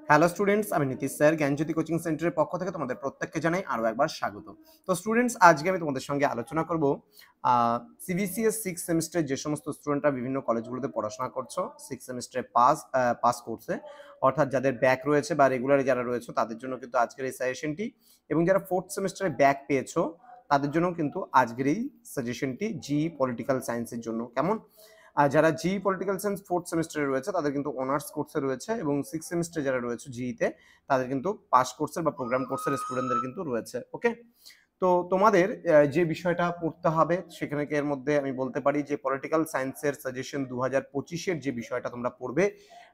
Hello students, আমি Nitish sir জ্ঞানজ্যোতি coaching সেন্টারের পক্ষ থেকে তোমাদের প্রত্যেককে জানাই আরও একবার স্বাগত। তো স্টুডেন্টস, আজকে আমি তোমাদের সঙ্গে আলোচনা করব সিবিসিএস 6 সেমিস্টারের যে সমস্ত স্টুডেন্টরা বিভিন্ন কলেজগুলোতে পড়াশোনা করছো 6 সেমিস্টারে পাস কোর্সে, অর্থাৎ যাদের ব্যাক রয়েছে বা রেগুলারে যারা রয়েছে তাদের জন্য কিন্তু আজকের এই সাজেশনটি, এবং যারা 4th সেমিস্টারে ব্যাক পেয়েছো তাদের জন্য কিন্তু আজকের এই সাজেশনটি জি পলিটিক্যাল সায়েন্সের জন্য। কেমন? আর যারা জি পলিটিক্যাল সায়েন্স 4th সেমিস্টারে রয়েছে তাদের কিন্তু অনার্স কোর্সে রয়েছে, এবং 6 সেমিস্টারে যারা রয়েছে জিইতে তাদের কিন্তু পাস কোর্সের বা প্রোগ্রাম কোর্সের স্টুডেন্টদের কিন্তু রয়েছে। ওকে, তো তোমাদের যে বিষয়টা পড়তে হবে সেখানে এর মধ্যে আমি বলতে পারি যে পলিটিক্যাল সায়েন্সের সাজেশন 2025-এর যে বিষয়টা তোমরা পড়বে,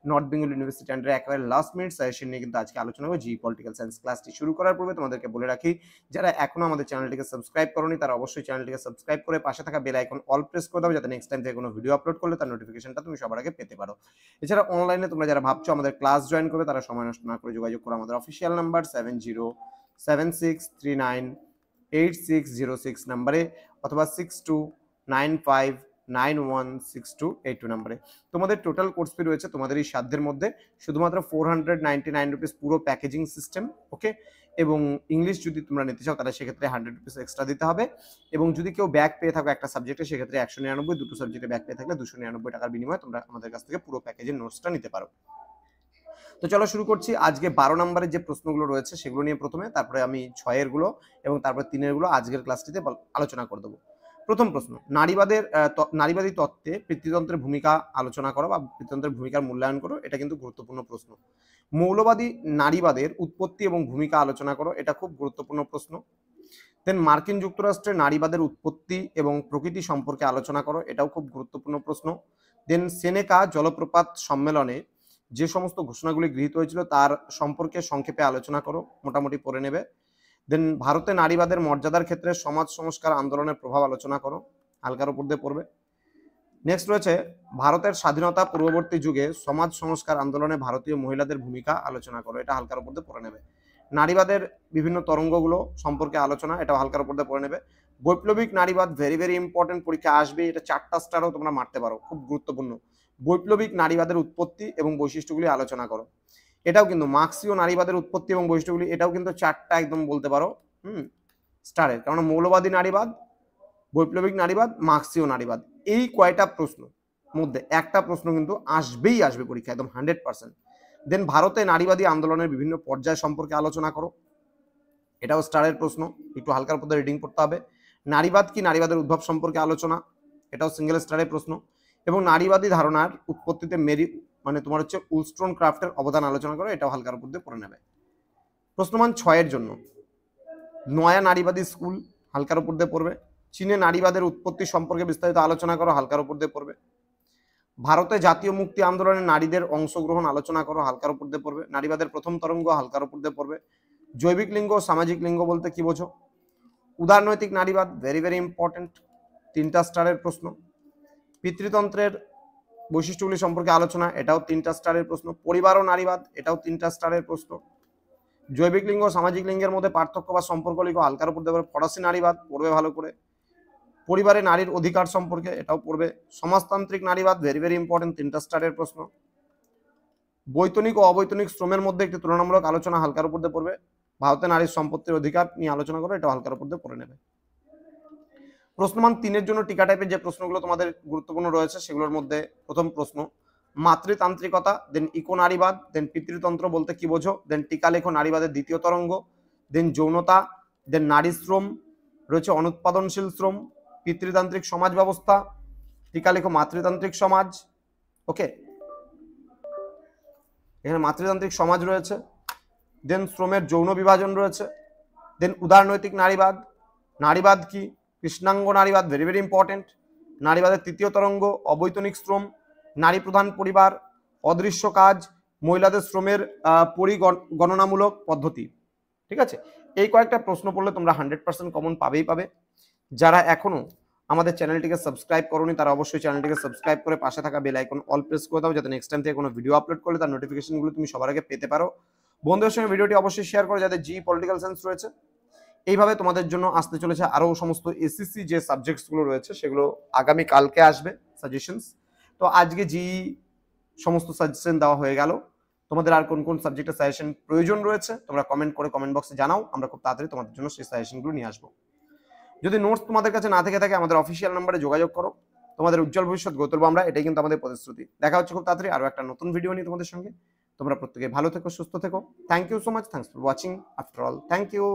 নর্থ বেঙ্গল ইউনিভার্সিটি আন্ডারে একেবারে লাস্ট মিনিট সাজেশন নিয়ে কিন্তু আজকে আলোচনা হবে। জি পলিটিক্যাল সায়েন্স ক্লাসটি শুরু করার পূর্বে তোমাদেরকে বলে রাখি, যারা এখনো আমাদের চ্যানেলটিকে সাবস্ক্রাইব করোনি তারা অবশ্যই চ্যানেলটিকে সাবস্ক্রাইব করে পাশে থাকা বেল আইকন অল প্রেস করে দাও, যাতে নেক্সট টাইম থেকে কোনো ভিডিও আপলোড করলে তার নোটিফিকেশনটা তুমি সবার আগে পেতে পারো। এছাড়া অনলাইনে তোমরা যারা ভাবছো আমাদের ক্লাস জয়েন করবে তারা সময় নষ্ট না করে যোগাযোগ করো আমাদের অফিসিয়াল নাম্বার 7076398606 নাম্বারে, অথবা 6295916282 নাম্বারে। তোমাদের টোটাল কোর্স ফি রয়েছে তোমাদের এই সাধ্যের মধ্যে শুধুমাত্র 499 রুপিস পুরো প্যাকেজিং সিস্টেম। ওকে, এবং ইংলিশ যদি তোমরা নিতে চাও তাহলে সেক্ষেত্রে 100 রুপিস এক্সট্রা দিতে হবে, এবং যদি কেউ ব্যাক পেয়ে থাকো একটা সাবজেক্টে সেক্ষেত্রে 199, দুটো সাবজেক্টে ব্যাক পেয়ে থাকলে 299 টাকার বিনিময়ে তোমরা আমাদের কাছ থেকে পুরো প্যাকেজের নোটসটা নিতে পারো। তো চলো শুরু করছি। আজকে 12 নম্বরের যে প্রশ্নগুলো রয়েছে সেগুলো নিয়ে প্রথমে, তারপরে আমি 6 এর গুলো এবং তারপরে 3 এর গুলো আজকের ক্লাসটিতে আলোচনা করে দেবো। প্রথম প্রশ্ন, নারীবাদী তত্ত্বে পিতৃতন্ত্রের ভূমিকা আলোচনা করো বা পিতৃতন্ত্রের ভূমিকার মূল্যায়ন করো। এটা কিন্তু গুরুত্বপূর্ণ প্রশ্ন। মৌলবাদী নারীবাদের উৎপত্তি এবং ভূমিকা আলোচনা করো। এটা খুব গুরুত্বপূর্ণ প্রশ্ন। দেন মার্কিন যুক্তরাষ্ট্রে নারীবাদের উৎপত্তি এবং প্রকৃতি সম্পর্কে আলোচনা করো। এটাও খুব গুরুত্বপূর্ণ প্রশ্ন। দেন সেনেকা জলপ্রপাত সম্মেলনে যে সমস্ত ঘোষণাগুলি গৃহীত হয়েছিল তার সম্পর্কে সংক্ষেপে আলোচনা করো, মোটামুটি পড়ে নেবে। দেন ভারতে নারীবাদের মর্যাদার ক্ষেত্রে সমাজ সংস্কার আন্দোলনের প্রভাব আলোচনা করো, হালকার উপর দিয়ে পড়বে। নেক্সট রয়েছে ভারতের স্বাধীনতা পূর্ববর্তী যুগে সমাজ সংস্কার আন্দোলনে ভারতীয় মহিলাদের ভূমিকা আলোচনা করো, এটা হালকার উপর দিয়ে পড়ে নেবে। নারীবাদের বিভিন্ন তরঙ্গগুলো সম্পর্কে আলোচনা, এটা হালকার উপর দিয়ে পড়ে নেবে। বৈপ্লবিক নারীবাদ ভেরি ভেরি ইম্পর্টেন্ট, পরীক্ষা আসবে, এটা 4টা স্টারও তোমরা মারতে পারো, খুব গুরুত্বপূর্ণ। বৈপ্লবিক নারীবাদের উৎপত্তি এবং বৈশিষ্ট্যগুলি আলোচনা করো। এটাও কিন্তু মার্ক্সীয় নারীবাদের উৎপত্তি এবং বৈশিষ্ট্যগুলি, এটাও কিন্তু 4টা একদম বলতে পারো স্টারের, কারণ মৌলবাদী নারীবাদ, বৈপ্লবিক নারীবাদ, মার্ক্সীয় নারীবাদ, এই কয়টা প্রশ্ন মধ্যে একটা প্রশ্ন কিন্তু আসবেই আসবে পরীক্ষা, একদম 100%। দেন ভারতে নারীবাদী আন্দোলনের বিভিন্ন পর্যায় সম্পর্কে আলোচনা করো, এটাও স্টারের প্রশ্ন, একটু হালকার পথে রিডিং করতে হবে। নারীবাদ কি, নারীবাদের উদ্ভব সম্পর্কে আলোচনা, এটাও সিঙ্গেল স্টারের প্রশ্ন। এবং নারীবাদী ধারণার উৎপত্তিতে মানে তোমার হচ্ছে উলস্ট্রন ক্রাফটের অবদান আলোচনা করো, এটাও হালকার উপর দিয়ে পড়ে নেবে। প্রশ্নমান 6 এর জন্য, নয়া নারীবাদী স্কুল, হালকার উপর দিয়ে পড়বে। চীনে নারীবাদের উৎপত্তি সম্পর্কে বিস্তারিত আলোচনা করো, হালকার উপর দিয়ে পড়বে। ভারতে জাতীয় মুক্তি আন্দোলনে নারীদের অংশগ্রহণ আলোচনা করো, হালকার উপর দিয়ে পড়বে। নারীবাদের প্রথম তরঙ্গ, হালকার উপর দিয়ে পড়বে। জৈবিক লিঙ্গ, সামাজিক লিঙ্গ বলতে কি বোঝো। উদারনৈতিক নারীবাদ ভেরি ভেরি ইম্পর্টেন্ট, 3টা স্টারের প্রশ্ন। পিতৃতন্ত্রের বৈশিষ্ট্যগুলি সম্পর্কে আলোচনা, এটাও 3টা স্টারের প্রশ্ন। পরিবার ও নারীবাদ, এটাও 3টা স্টারের প্রশ্ন। জৈবিক লিঙ্গ সামাজিক লিঙ্গের মধ্যে পার্থক্য বা সম্পর্ক লিখো, হালকার উপর দিয়ে। ফরাসি নারীবাদ পড়বে ভালো করে। পরিবারে নারীর অধিকার সম্পর্কে, এটাও পড়বে। সমাজতান্ত্রিক নারীবাদ ভেরি ভেরি ইম্পর্টেন্ট, 3টা স্টারের প্রশ্ন। বৈতনিক ও অবৈতনিক শ্রমের মধ্যে একটি তুলনামূলক আলোচনা, হালকার উপর দিয়ে পড়বে। ভারতে নারীর সম্পত্তির অধিকার নিয়ে আলোচনা করো, এটা হালকার উপর দিয়ে পড়ে নেবে। প্রশ্নমান 3-এর জন্য টিকা টাইপের যে প্রশ্নগুলো তোমাদের গুরুত্বপূর্ণ রয়েছে সেগুলোর মধ্যে প্রথম প্রশ্ন, মাতৃতান্ত্রিকতা, দেন ইকো নারীবাদ, দেন পিতৃতন্ত্র বলতে কি বোঝো, দেন টিকা লেখো নারীবাদের দ্বিতীয় তরঙ্গ, দেন যৌনতা, দেন নারী শ্রম রয়েছে, অনুৎপাদনশীল শ্রম, পিতৃতান্ত্রিক সমাজ ব্যবস্থা, টিকা লেখো মাতৃতান্ত্রিক সমাজ। ওকে, এখানে মাতৃতান্ত্রিক সমাজ রয়েছে। দেন শ্রমের যৌন বিভাজন রয়েছে। দেন উদারনৈতিক নারীবাদ, নারীবাদ কি, কৃষ্ণাঙ্গ নারীবাদ ভেরি ভেরি ইম্পর্টেন্ট। নারীবাদের তৃতীয় তরঙ্গ, অবৈতনিক শ্রম, নারী প্রধান পরিবার, অদৃশ্য কাজ, মহিলাদের শ্রমের পরিগণনামূলক পদ্ধতি। ঠিক আছে, এই কয়েকটা প্রশ্ন পড়লে তোমরা 100% কমন পাবেই পাবে। যারা এখনো আমাদের চ্যানেলটিকে সাবস্ক্রাইব করোনি তারা অবশ্যই চ্যানেলটিকে সাবস্ক্রাইব করে পাশে থাকা বেল আইকন অল প্রেস করে দাও, যাতে নেক্সট টাইম থেকে কোনো ভিডিও আপলোড করলে তার নোটিফিকেশনগুলো তুমি সবার আগে পেতে পারো। বন্ধুদের সঙ্গে ভিডিওটি অবশ্যই শেয়ার করো যাদের জি পলিটিক্যাল সায়েন্স রয়েছে। এইভাবে তোমাদের জন্য আসতে চলেছে আরো সমস্ত এসএসসি যে সাবজেক্টসগুলো রয়েছে সেগুলো আগামী কালকে আসবে সাজেশনস। তো আজকে জি সমস্ত সাজেশন দেওয়া হয়ে গেল। তোমাদের আর কোন কোন সাবজেক্টের সাজেশন প্রয়োজন রয়েছে তোমরা কমেন্ট করে কমেন্ট বক্সে জানাও, আমরা খুব তাড়াতাড়ি তোমাদের জন্য সেই সাজেশনগুলো নিয়ে আসবো। যদি নোটস তোমাদের কাছে না থেকে থাকে আমাদের অফিসিয়াল নাম্বারে যোগাযোগ করো, তোমাদের উজ্জ্বল ভবিষ্যৎ গড়ে তুলবো আমরা, এটাই কিন্তু আমাদের প্রতিশ্রুতি। দেখা হচ্ছে খুব তাড়াতাড়ি আরো একটা নতুন ভিডিও নিয়ে তোমাদের সঙ্গে। তোমরা প্রত্যেকে ভালো থেকো, সুস্থ থেকো। Thank you so much, thanks for watching after all, thank you.